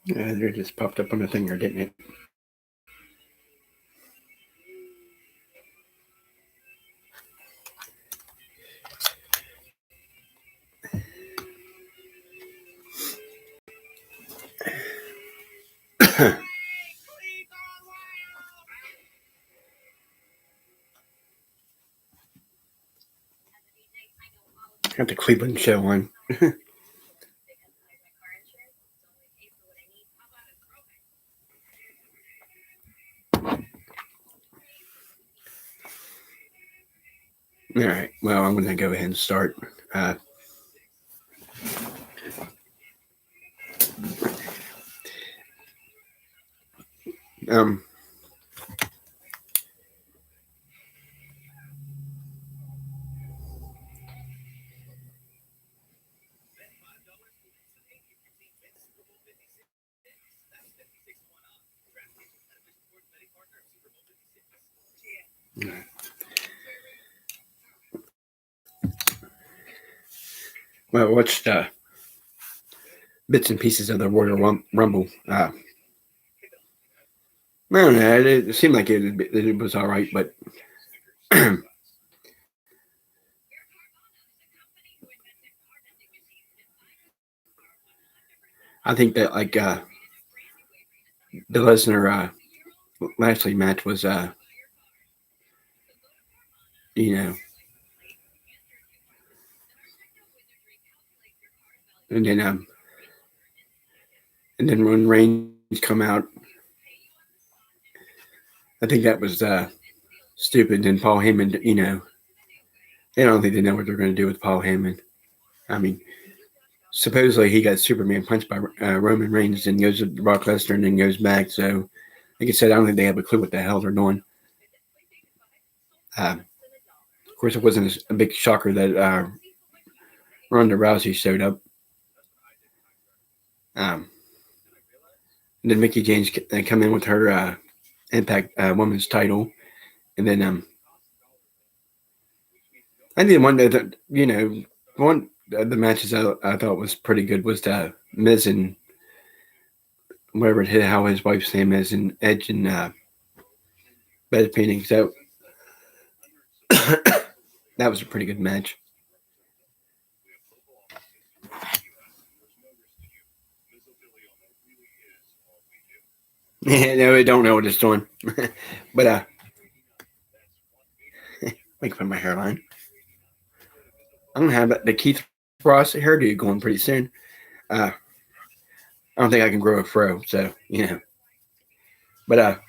Yeah, they just popped up on the thing there, didn't it? Got the Cleveland show on. All right. Well, I'm going to go ahead and start. Uh, um, well, I watched bits and pieces of the Royal Rumble. I don't know. It seemed like it was all right, but I think that the Lesnar Lashley match was you know, and then when Reigns come out, I think that was stupid. And Paul Heyman, I don't think they know what they're going to do with Paul Heyman. I mean, supposedly he got Superman punched by Roman Reigns and goes to Brock Lesnar and then goes back. So, like I said, I don't think they have a clue what the hell they're doing. Of course, it wasn't a big shocker that Ronda Rousey showed up. And then Mickey James come in with her Impact Women's title, and then I think one that one of the matches I thought was pretty good was the Miz and whatever how his wife's name is, and Edge and Beth Phoenix. So that was a pretty good match. No, I don't know what it's doing, but make fun of my hairline. I'm gonna have the Keith Ross hairdo going pretty soon. I don't think I can grow a fro, so But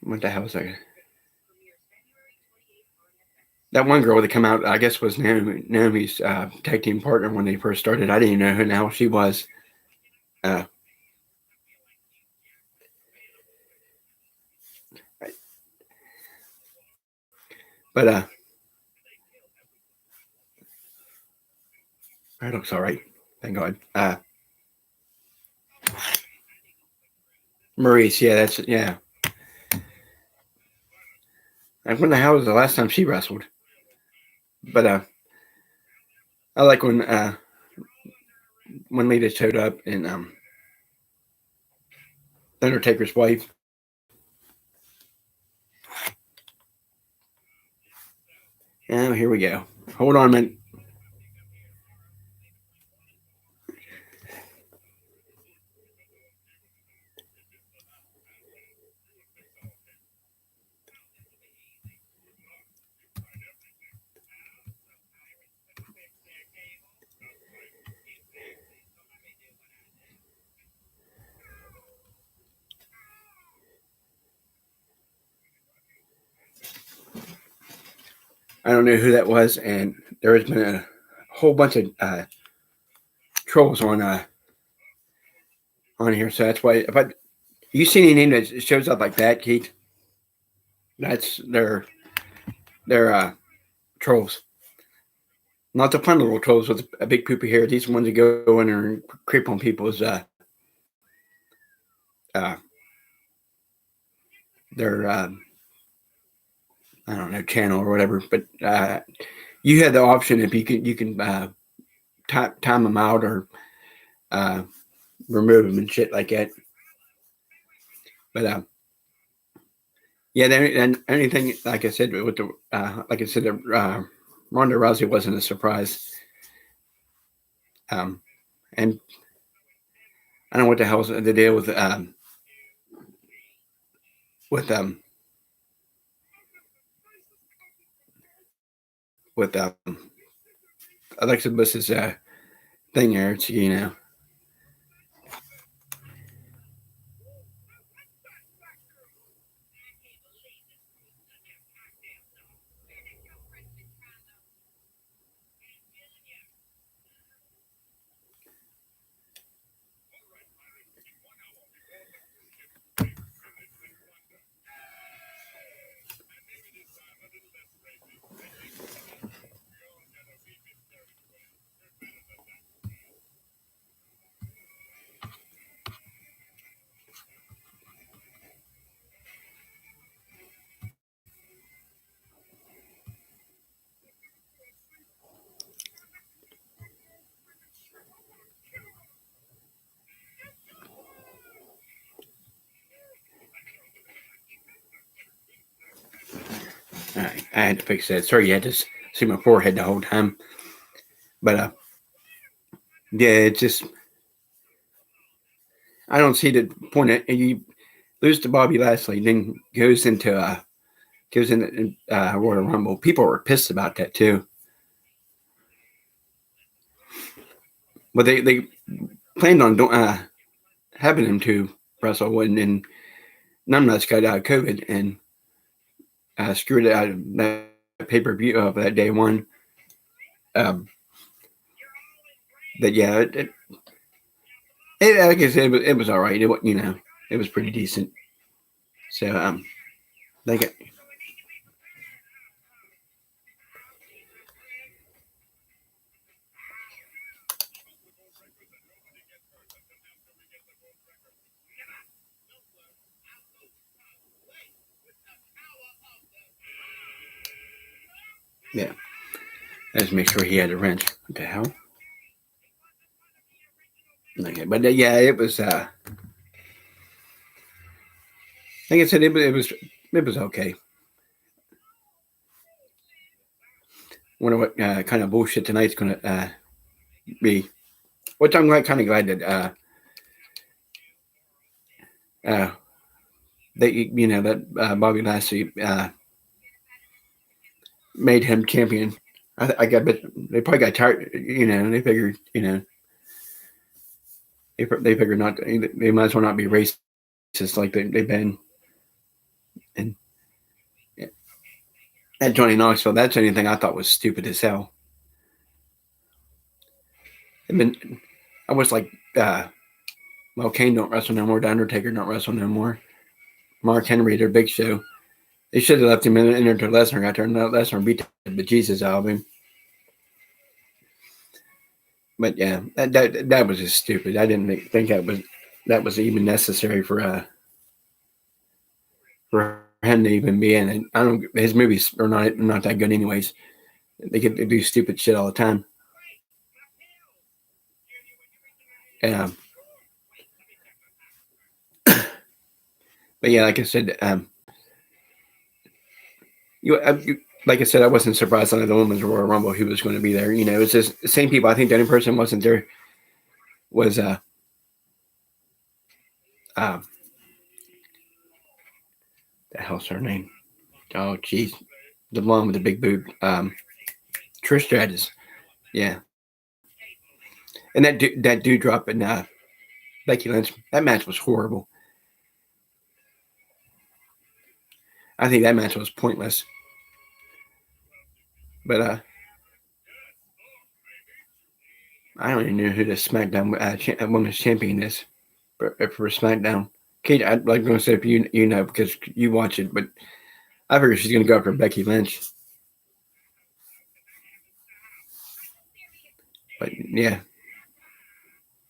what the hell was I? That one girl that come out, I guess, was Naomi's tag team partner when they first started. I didn't even know who the hell she was. Uh, but it looks all right. Thank God. Maurice, yeah, yeah. When the hell was the last time she wrestled? But I like when Lita showed up and Undertaker's wife. Yeah, here we go. Hold on a minute. I don't know who that was, and there has been a whole bunch of trolls on here. So that's why if you see any name that shows up like that, Keith, that's they're trolls. Not the fun little trolls with a big poopy hair. These ones that go in there and creep on people's uh their I don't know channel or whatever. But you had the option if you can time them out or uh, remove them and shit like that. But yeah, and anything like I said with the like I said, Ronda Rousey wasn't a surprise. And I don't know what the hell's the deal with Alexa Bliss's thing there. It's I had to fix that. Sorry, you had to see my forehead the whole time. But yeah, it's just I don't see the point. You lose to Bobby Lashley, then goes into Royal Rumble. People were pissed about that too. But they planned on having him to wrestle, and then numbnuts got out of COVID and screwed it out of that pay per view of that day one. Um, but yeah, like I said, it was all right. It was pretty decent. So they got. Yeah, let's make sure he had a wrench. What the hell? Okay, but yeah, it was. Like I said, it was okay. Wonder what kind of bullshit tonight's going to be. Which I'm kind of glad that uh, that Bobby Lashley made him champion. I got, but they probably got tired. They figured, they figured not. They might as well not be racist like they've been. And at Johnny Knoxville, that's anything I thought was stupid as hell. I was like, well, Kane don't wrestle no more. The Undertaker don't wrestle no more. Mark Henry, their Big Show. They should have left him in there until Lesnar got there. And Lesnar beat the bejesus out of him. But yeah, that was just stupid. I didn't think that was even necessary for him to even be in it. I don't. His movies are not that good, anyways. They do stupid shit all the time. Yeah. But yeah, like I said, like I said, I wasn't surprised on the Women's Royal Rumble who was going to be there. It's just the same people. I think the only person wasn't there was the hell's her name? Oh, jeez, the blonde with the big boob, Trish Stratus. Yeah, and that dude dropping Becky Lynch. That match was horrible. I think that match was pointless. But I don't even know who the SmackDown Women's Champion is for SmackDown. Kate, I'd like to say if you know because you watch it, but I figure she's going to go after Becky Lynch. But yeah,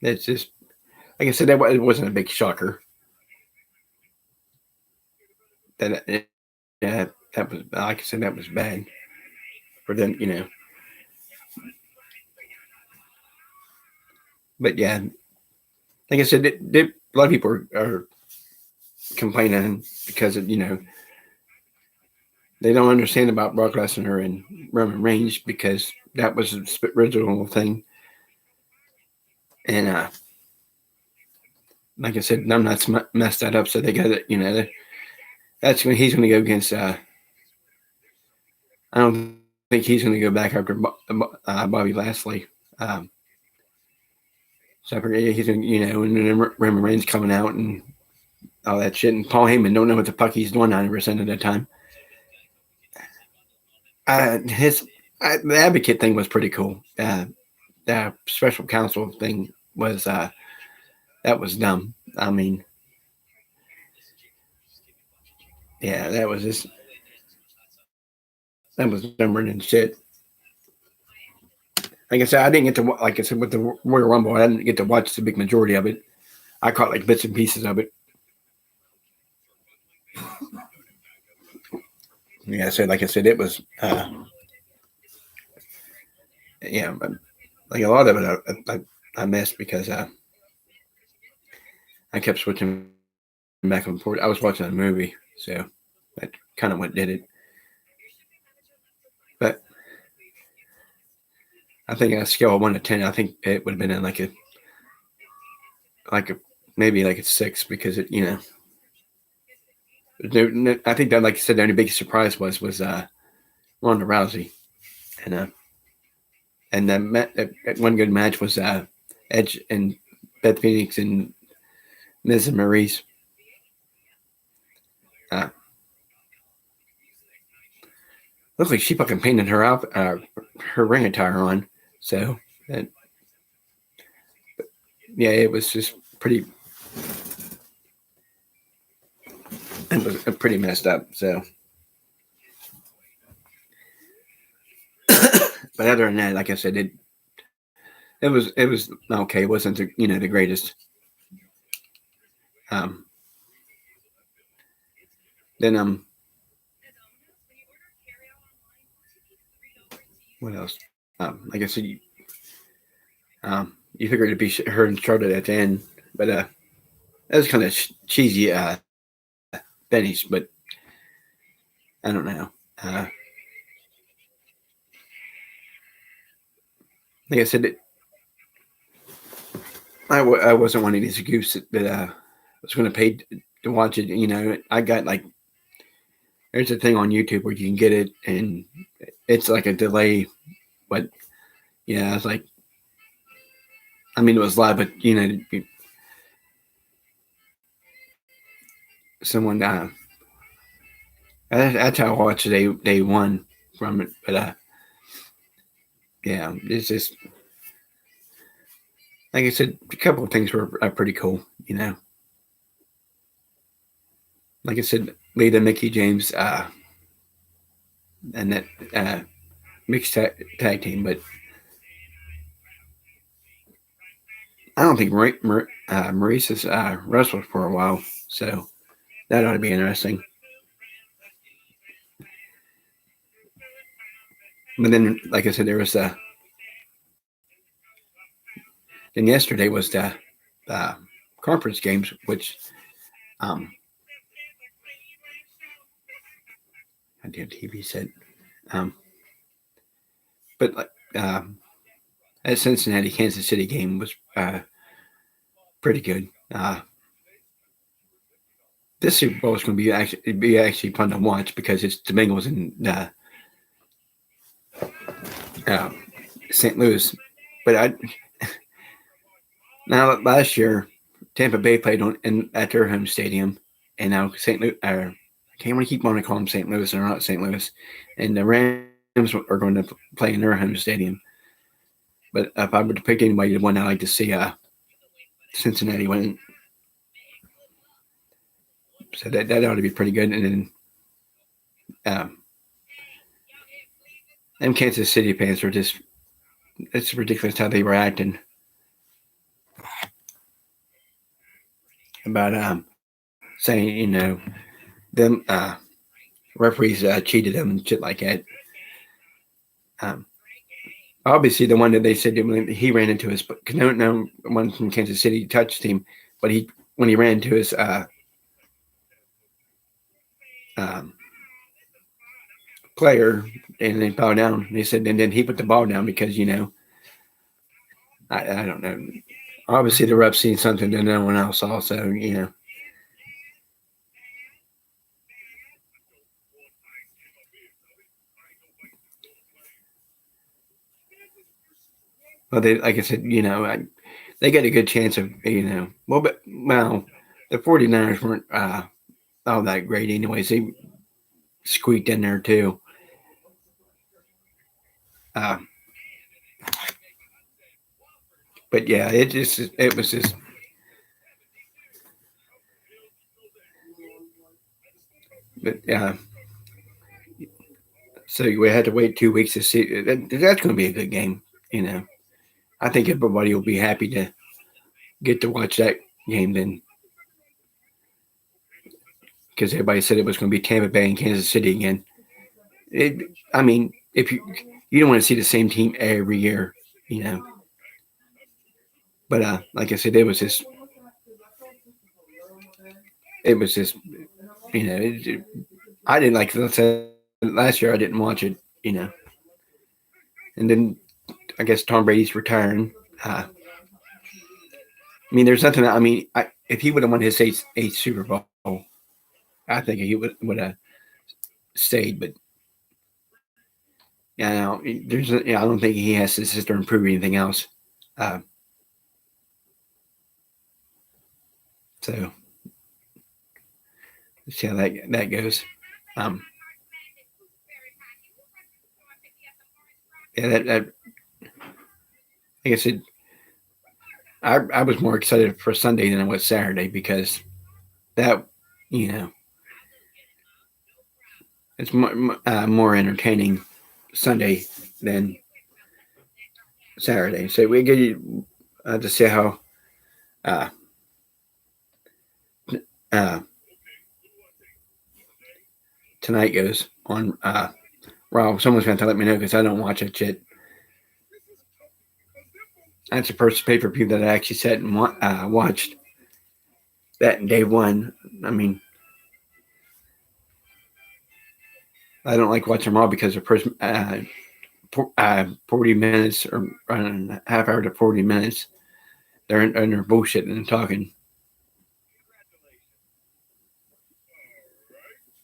it's just like I said, it wasn't a big shocker. That yeah, that was like I said, that was bad for them. But yeah, like I said, a lot of people are complaining because of, they don't understand about Brock Lesnar and Roman Reigns because that was the original thing. And like I said, numbnuts messed that up, so they got it. That's when he's going to go against. I don't think he's going to go back after Bobby Lashley. Um, so I forget he's going, and then Roman Reigns coming out and all that shit, and Paul Heyman don't know what the fuck he's doing 90% of the time. The advocate thing was pretty cool. The special counsel thing was that was dumb. I mean, yeah, that was dumber than shit. Like I said, I didn't get to, like I said, with the Royal Rumble, I didn't get to watch the big majority of it. I caught like bits and pieces of it. Yeah, so like I said, it was, yeah, like a lot of it I missed because I kept switching back and forth. I was watching a movie, so that kind of what did it. But I think on a scale of 1 to 10, I think it would have been in like a maybe like a 6 because it, I think that, like I said, the only big surprise was Ronda Rousey, and that one good match was Edge and Beth Phoenix and Miz and Maurice. Looks like she fucking painted her ring attire on. So that, yeah, it was just pretty. It was pretty messed up. So, but other than that, like I said, it was okay. It wasn't the greatest. Um, then what else? Like I said, you figured it'd be her and Charlotte at the end, but that was kind of cheesy finish. But I don't know. Like I said, I wasn't one of these goofs that was going to pay to watch it. I got like there's a thing on YouTube where you can get it, and it's like a delay. But yeah, it's like, I mean, it was live, but someone that's how I watched day one from it. But yeah, it's just like I said, a couple of things were pretty cool. Like I said, Lita, Mickey James, and that mixed tag team, but I don't think Maurice has wrestled for a while, so that ought to be interesting. But then, like I said, there was then yesterday was the conference games, which goddamn TV said, but that Cincinnati Kansas City game was pretty good. This Super Bowl is going to be actually fun to watch because it's the Bengals and St. Louis. But now last year Tampa Bay played at their home stadium, and now St. Louis. I can't want to keep on to call them St. Louis. They're not St. Louis, and the Rams are going to play in their home stadium. But if I were to pick anybody to win, I'd like to see Cincinnati win. So that ought to be pretty good. And then them Kansas City fans are just, it's ridiculous how they were acting about saying, them referees cheated them and shit like that. obviously the one that they said when he ran into his, because no one from Kansas City touched him, but when he ran into his um, player and they fell down, they said, and then he put the ball down because I don't know. Obviously the ref seen something that no one else saw, so But they, like I said, they got a good chance of well, the 49ers weren't all that great anyways. They squeaked in there too. Uh, but yeah, it was just but so we had to wait 2 weeks to see. That's going to be a good game. You know, I think everybody will be happy to get to watch that game then, because everybody said it was going to be Tampa Bay and Kansas City again. It, I mean, if you don't want to see the same team every year, you know. But like I said, it was just I didn't like last year. I didn't watch it, and then I guess Tom Brady's retiring. Uh, I mean, there's nothing. I mean, if he would have won his eighth Super Bowl, I think he would have stayed. But yeah, I don't think he has to sit there and prove anything else. Uh, so let's see how that goes. Um, yeah, that like I said, I was more excited for Sunday than I was Saturday because that you know it's more entertaining Sunday than Saturday. So we get to see how uh, uh, tonight goes on Raw. Someone's going to let me know because I don't watch it yet. That's the first pay per view that I actually sat and watched that day one. I mean, I don't like watching Raw because the first 40 minutes or half hour to 40 minutes, they're bullshitting and talking.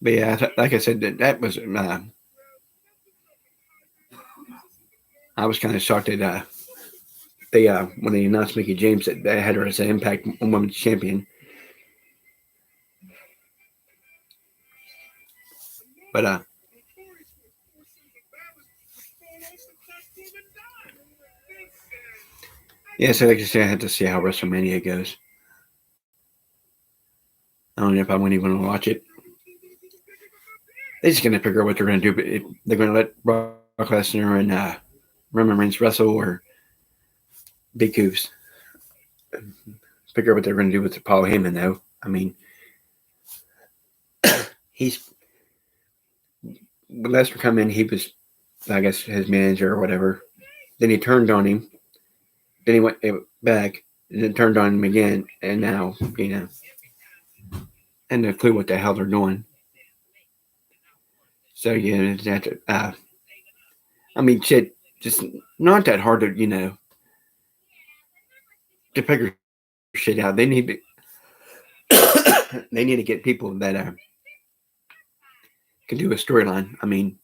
But yeah, like I said, that was I was kind of shocked that they when they announced Mickey James that they had her as an Impact Women's Champion. But yeah, so like I said, I had to see how WrestleMania goes. I don't know if I wouldn't even want to watch it. They're just gonna figure out what they're gonna do. But if they're gonna let Brock Lesnar and Roman Reigns wrestle, or Big Hoops figure out what they're gonna do with Paul Heyman. Though, I mean, he's when Lesnar come in, he was, I guess, his manager or whatever. Then he turned on him. Then he went back and then turned on him again. And now, and no clue what the hell they're doing. So yeah, that I mean, shit, just not that hard to to figure shit out. They need to they need to get people that can do a storyline. I mean,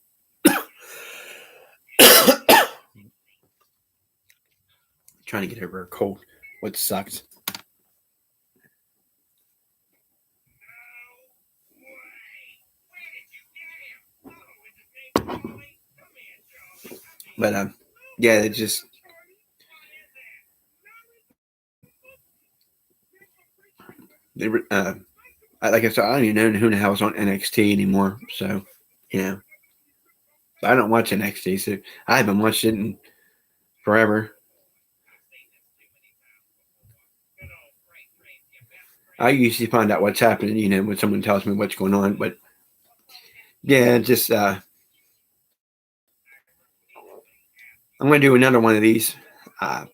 trying to get over a cold, what sucks. But yeah, it just they like I said, I don't even know who the hell's on NXT anymore. So you know, I don't watch NXT. So I haven't watched it in forever. I usually find out what's happening, when someone tells me what's going on. But yeah, just I'm going to do another one of these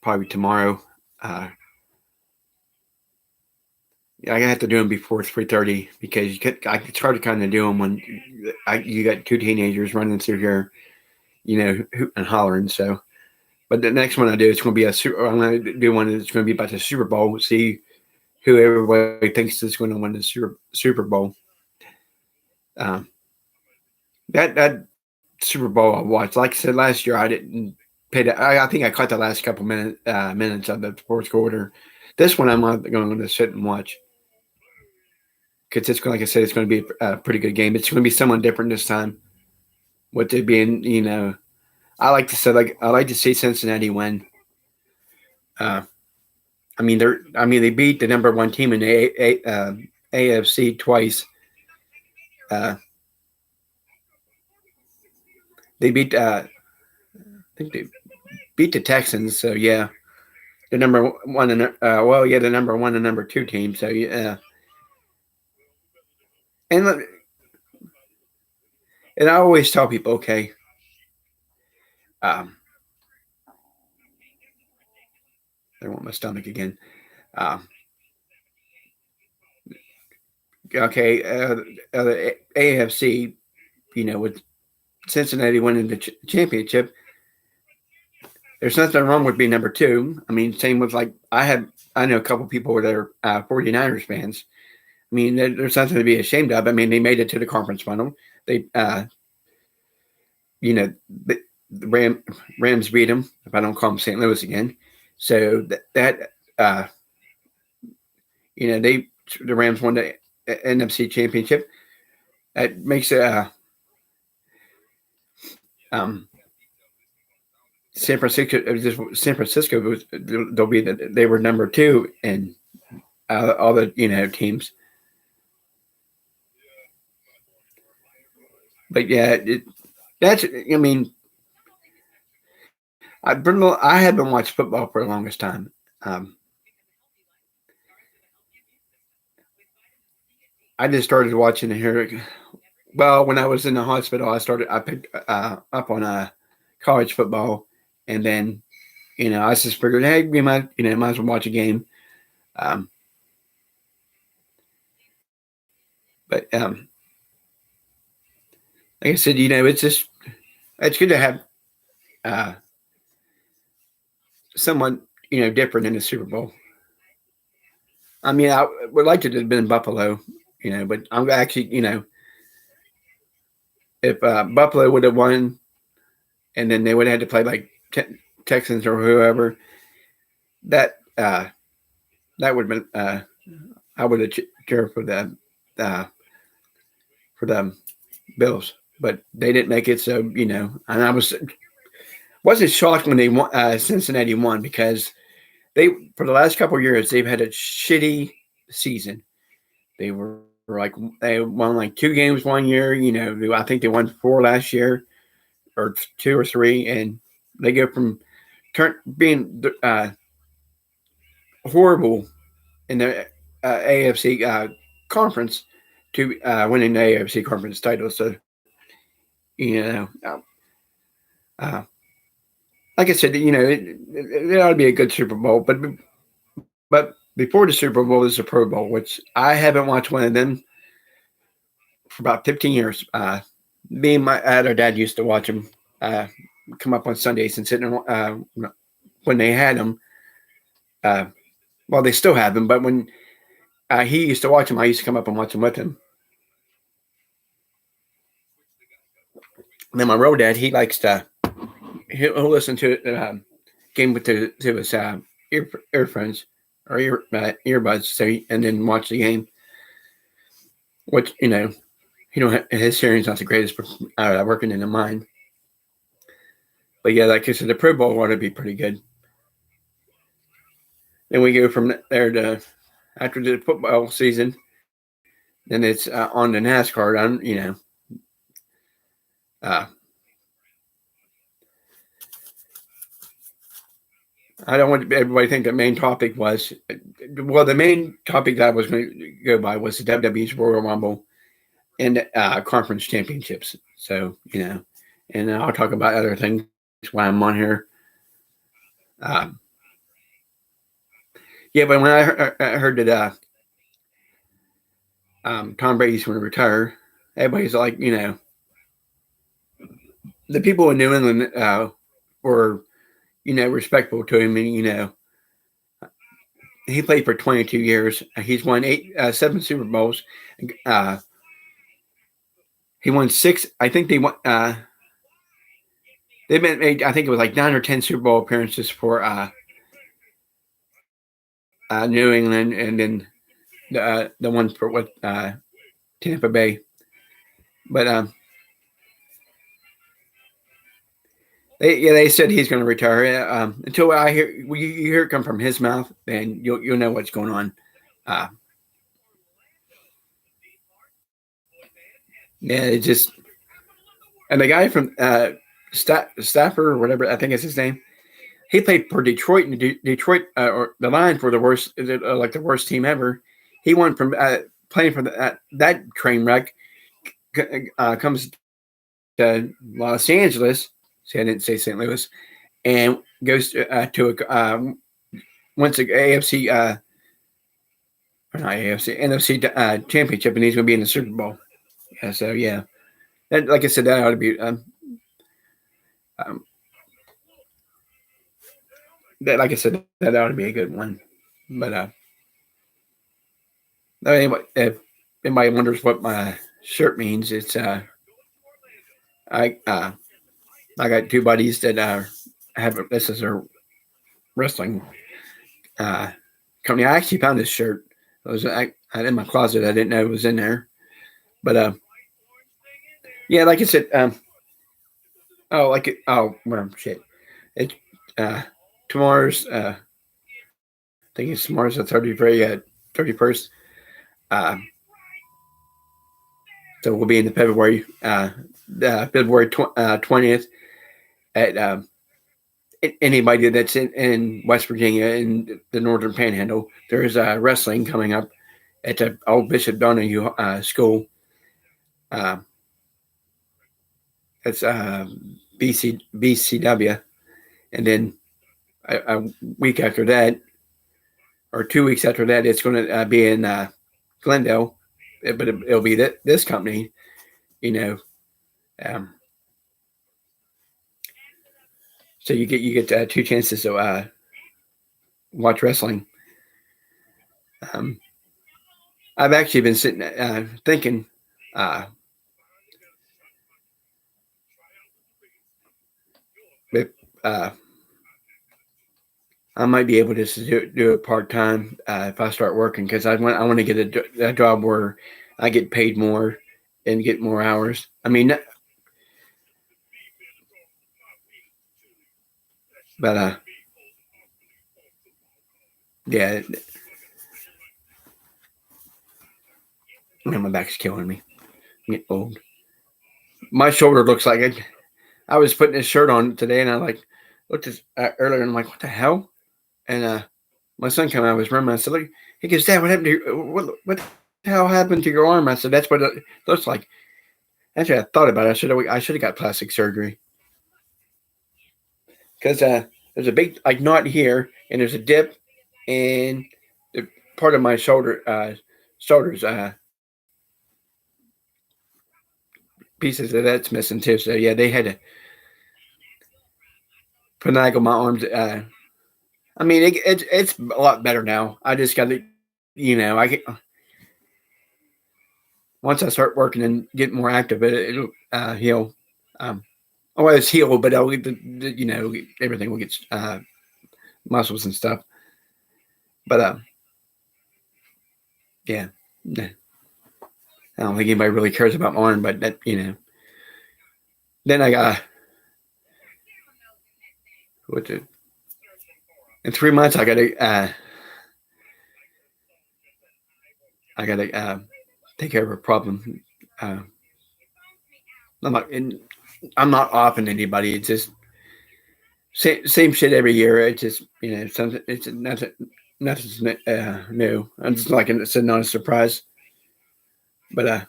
probably tomorrow. I have to do them before 3:30 because it's hard to kind of do them when you got two teenagers running through here, hooting and hollering. So, but the next one I do, it's going to be I'm going to do one that's going to be about the Super Bowl. See who everybody thinks is going to win the Super Bowl. Um, that Super Bowl I watched, like I said last year, I didn't pay. I think I caught the last couple minutes of the fourth quarter. This one I'm not going to sit and watch because it's like I said, it's going to be a pretty good game. It's going to be someone different this time. With it being, I like to see Cincinnati win. Uh, they beat the number one team in the AFC twice. Uh, they beat, I think they beat the Texans. So yeah, the number one and the number one and number two team. So yeah, and I always tell people, okay, um, I want my stomach again. Um, okay, the AFC, with Cincinnati winning the championship, there's nothing wrong with being number two. I mean, same with I know a couple people that are 49ers fans. I mean, there's nothing to be ashamed of. I mean, they made it to the conference final. They, the Rams beat them. If I don't call them St. Louis again, so the Rams won the NFC championship. That makes um, San Francisco they were number two in all the teams. But yeah, I have been watching football for the longest time. I just started watching it here. Well, when I was in the hospital, I picked up on college football, and then I just figured, hey, we might as well watch a game. But like I said, it's good to have someone different in the Super Bowl. I mean, I would like to have been Buffalo, but I'm actually, if Buffalo would have won, and then they would have had to play like Texans or whoever, that would have been I would have cheered for the Bills, but they didn't make it. So and I wasn't shocked when they won, Cincinnati won, because they, for the last couple of years, they've had a shitty season. They they won like 2 games one year. I think they won 4 last year, or 2 or 3, and they go from being horrible in the AFC conference to winning the AFC conference title. So you know, uh, like I said, it ought to be a good Super Bowl, but before the Super Bowl is the Pro Bowl, which I haven't watched one of them for about 15 years. Me and my other dad used to watch them come up on Sundays and sit when they had them. Well, they still have them, but when he used to watch them, I used to come up and watch them with him. And then my real dad, he likes to he'll listen to game with to his earphones or earbuds, and then watch the game. Which his hearing's not the greatest working in mine. But yeah, like I said, the Pro Bowl ought to be pretty good. Then we go from there to after the football season. Then it's on the NASCAR. I don't want everybody to think the main topic was. Well, the main topic that I was going to go by was the WWE's Royal Rumble and conference championships. So and I'll talk about other things while I'm on here. Yeah, but when I heard that Tom Brady's going to retire, everybody's like, the people in New England were, respectful to him, and he played for 22 years. He's won 7 Super Bowls. Uh, he won 6. I think they won. They've made. I think it was like 9 or 10 Super Bowl appearances for New England, and then the one for Tampa Bay. But they said he's going to retire. Until I hear you hear it come from his mouth, then you'll know what's going on. Uh, yeah, it just and the guy from Stafford or whatever I think is his name. He played for Detroit, and Detroit or the Lions were the worst, like the worst team ever. He went from playing for that train wreck, comes to Los Angeles. See, I didn't say St. Louis, and goes to once the AFC or not AFC NFC championship, and he's going to be in the Super Bowl. Yeah, so yeah, that, like I said, that ought to be um, that. Like I said, that ought to be a good one. But anyway, if anybody wonders what my shirt means, it's I I got 2 buddies that have this is a wrestling uh, company. I actually found this shirt. It was in my closet. I didn't know it was in there. But yeah, like I said, oh, like it. Oh, well, shit. It's tomorrow's. I think it's tomorrow's the 31st. Uh, so we'll be in the February 20th at anybody that's in West Virginia in the Northern Panhandle. There's wrestling coming up at the old Bishop Donahue School. It's BCW, and then a week after that, or 2 weeks after that, it's going to be in Glendale, but it'll be this company, you know. So you get 2 chances to watch wrestling. I've actually been sitting thinking. If, I might be able to do it part time if I start working, because I want to get a job where I get paid more and get more hours. I mean, but yeah, my back's killing me. I'm getting old. My shoulder looks like it. I was putting this shirt on today, and I looked at earlier, and I'm like, what the hell? And my son came out of his room, and I said, look, he goes, Dad, what happened to what the hell happened to your arm? I said, that's what it looks like. Actually, I thought about it. I should have got plastic surgery, because there's a big like knot here, and there's a dip, and the part of my shoulders pieces of that's missing too. So yeah, they had to finagle my arms. I mean, it's a lot better now. I just got to, I get once I start working and get more active, it'll heal. Well, it's healed, but I'll get everything will get muscles and stuff. But yeah, I don't think anybody really cares about my arm, but that Then I got what the in 3 months I gotta take care of a problem. Uh, I'm not offing anybody. It's just same shit every year. It's just something. It's nothing new. I'm just like it's not a surprise. But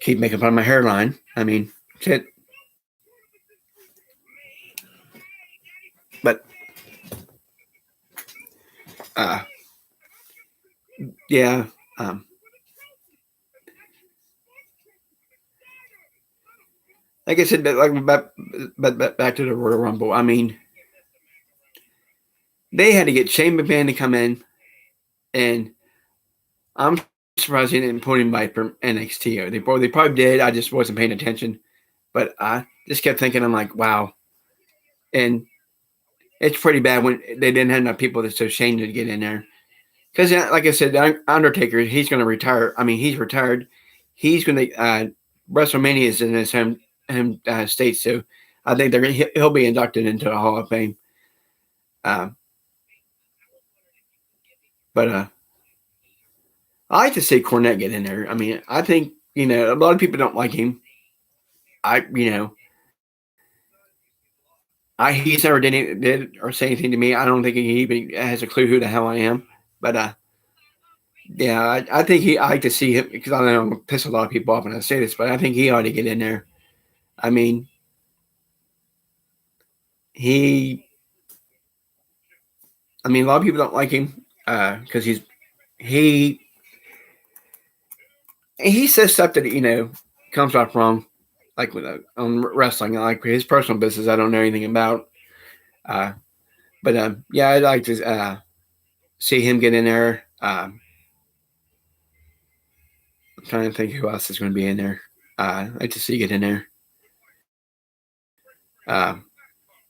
keep making fun of my hairline. I mean, shit. But yeah, like I said, but back to the Royal Rumble. I mean, they had to get Shane McMahon to come in, and I'm surprised they didn't put him by from NXT. They probably did. I just wasn't paying attention, but I just kept thinking, I'm like, wow, and it's pretty bad when they didn't have enough people so Shane to get in there. Because, like I said, the Undertaker, he's going to retire. I mean, he's retired. He's going to WrestleMania is in his home state, so I think he'll be inducted into the Hall of Fame. But I like to see Cornette get in there. I mean, I think a lot of people don't like him. He's never did or say anything to me. I don't think he even has a clue who the hell I am. But yeah, I think I like to see him because I know I'm gonna piss a lot of people off when I say this, but I think he ought to get in there. I mean, a lot of people don't like him because he says stuff that comes off wrong, like on wrestling, like his personal business. I don't know anything about, but yeah, I'd like to see him get in there. I'm trying to think who else is going to be in there. I'd like to see get in there.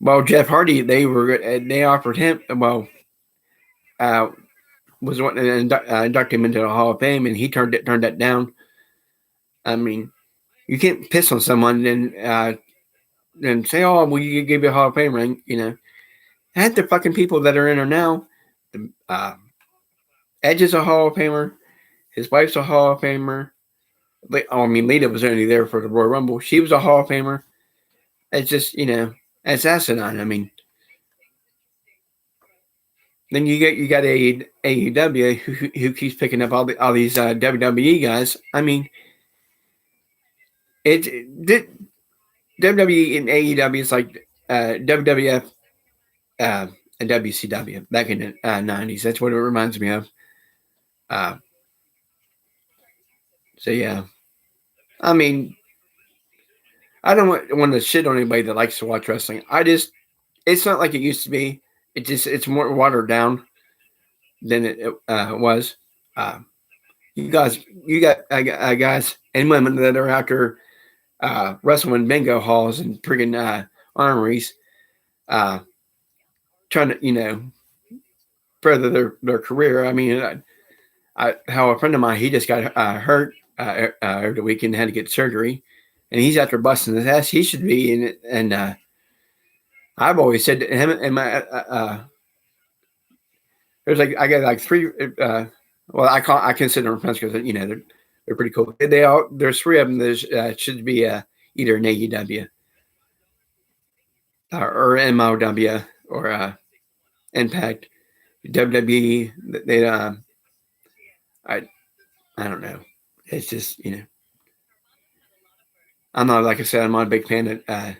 Well, Jeff Hardy, they offered him. Well, was wanting to induct him into the Hall of Fame, and he turned that down. I mean, you can't piss on someone and say, "Oh, well, you give you a Hall of Fame ring." Half the fucking people that are in there now, Edge is a Hall of Famer, his wife's a Hall of Famer. Lita was only there for the Royal Rumble. She was a Hall of Famer. It's just it's asinine. I mean, then you got AEW who keeps picking up all these WWE guys. I mean, WWE and AEW is like WWF and WCW back in the 90s. That's what it reminds me of. So yeah, I mean, I don't want to shit on anybody that likes to watch wrestling. It's not like it used to be. It's more watered down than it was. You got guys and women that are out there wrestling bingo halls and friggin' armories, trying to further their career. I mean, how a friend of mine, he just got hurt over the weekend, had to get surgery, and he's out there busting his ass. He should be in it, and I've always said to him and my there's I got like three. Well, I consider them friends because they're pretty cool. There's three of them that should be either an AEW or MLW or Impact. WWE. They I don't know. It's just I'm not, like I said, I'm not a big fan of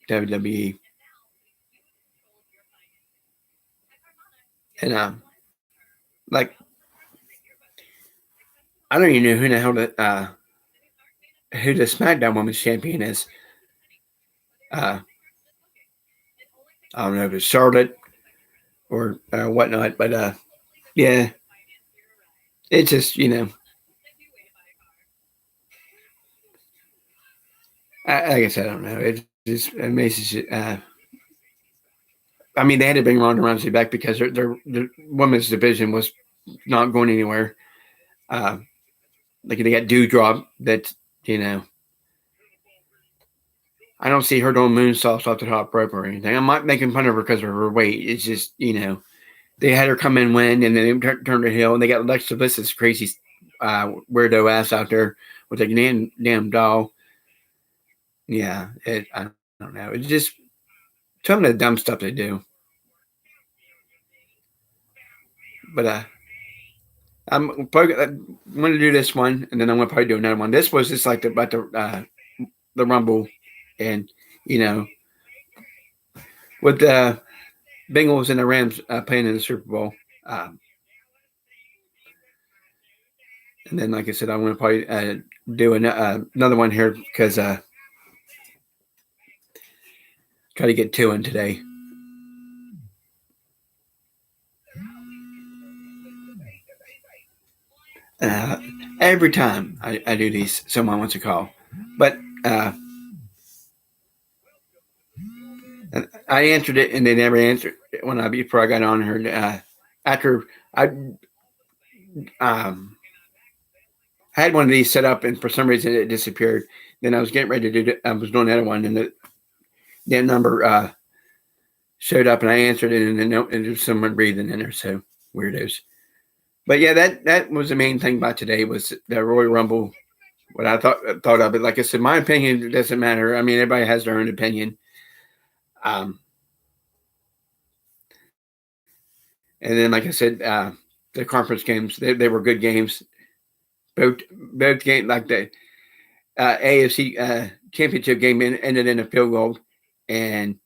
WWE, and like I don't even know who the hell who the SmackDown Women's Champion is. I don't know if it's Charlotte or whatnot, but yeah, it's just I guess I don't know. It just amazes you. I mean, they had to bring Ronda Rousey back because their women's division was not going anywhere. Like they got Dewdrop that I don't see her doing moonsaults off the top rope or anything. I'm not making fun of her because of her weight. It's just they had her come in win and then they turned her heel and they got Alexa Bliss's crazy weirdo ass out there with a damn doll. Yeah, I don't know. It's just some of the dumb stuff they do. But I'm going to do this one, and then I'm going to probably do another one. This was just like about the Rumble, and with the Bengals and the Rams playing in the Super Bowl. And then, like I said, I want to probably do another one here because got to get two in today. Every time I do these, someone wants to call, but I answered it and they never answered it before I got on here. After I had one of these set up and for some reason it disappeared. Then I was getting ready to do it. I was doing another one and that number showed up and I answered it and then there's someone breathing in there. So weirdos. But yeah, that was the main thing about today was the Royal Rumble. What I thought of it. Like I said, my opinion doesn't matter. I mean, everybody has their own opinion. And then, like I said, the conference games they were good games. Both games, like the AFC championship game ended in a field goal, and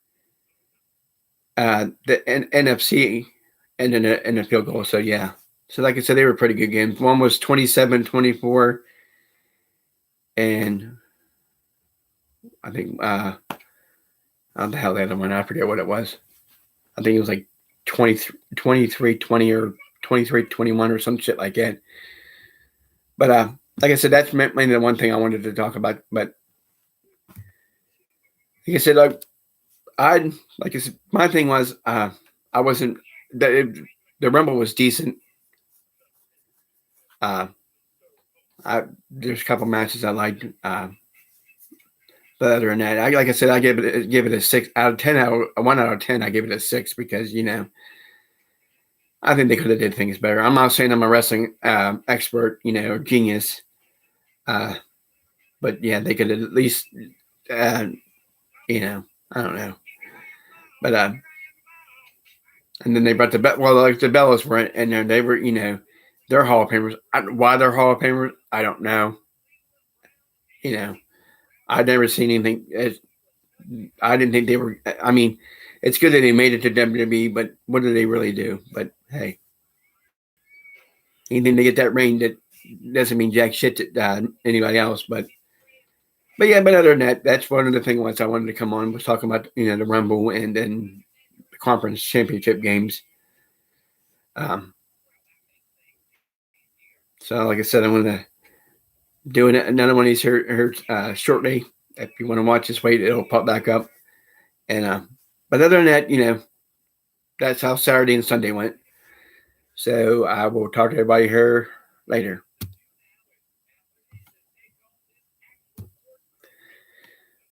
the NFC ended in a field goal. So yeah. So like I said, they were pretty good games. One was 27-24, and I think I don't know how the other one. I forget what it was. I think it was like 23-20 or 23-21 or some shit like that. But like I said, that's mainly the one thing I wanted to talk about. But like I said, like I said, my thing was I wasn't the Rumble was decent. There's a couple matches I liked. But other than that, like I said, I give it a 6 out of 10. 1 out of 10, I give it a 6 because I think they could have did things better. I'm not saying I'm a wrestling expert, or genius, but yeah, they could at least, I don't know, but and then they brought the Bellas were in there. They were, they're Hall of Famers. Why they're Hall of Famers, I don't know. I've never seen anything. I didn't think they were. I mean, it's good that they made it to WWE, but what do they really do? But hey, anything to get that ring that doesn't mean jack shit to anybody else. But yeah, but other than that, that's one of the things I wanted to come on was talking about the Rumble and then the conference championship games. So like I said, I'm gonna do another one of these here shortly. If you want to watch this, wait, it'll pop back up. And but other than that, that's how Saturday and Sunday went. So I will talk to everybody here later.